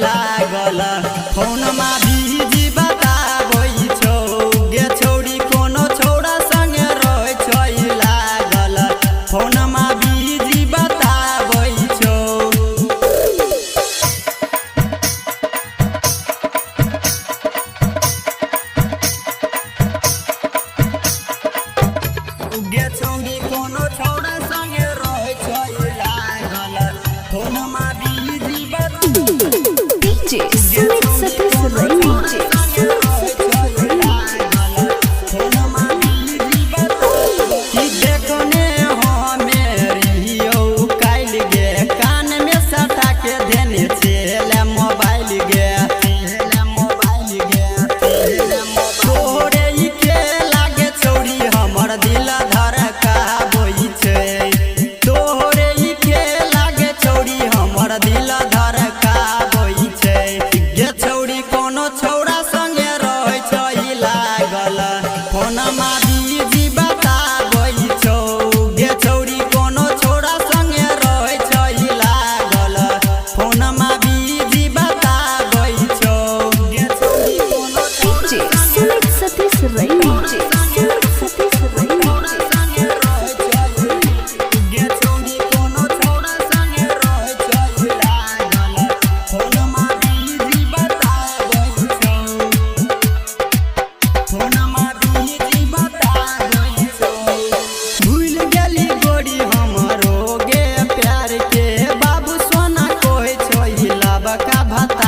लागल फोन मा बीजी बताबै छौ गे छौरी कोनो छौरा संगे रहै छै लागल फोन मा बीजी बताबै छौ गे छौरी कोनो छौरा संगे रहै छै लागल फोन मा busy DJ Sumit Satish Rai. Phone मा बीजी बताबै छौ गे छौरी कोनो छौरा संगे रहै छै लागल फोन मा बीजी बताबै छौ गे छौरी कोनो DJ Sumit Satish Rai. Sumit Satish Rai. गे छौरी कोनो छौरा संगे रहै छै लागल फोन मा बीजी बताबै छौ फोन मा भूल गेली गोरी हमरो गे प्यार के बाबू सोना कहै छै लबका भाता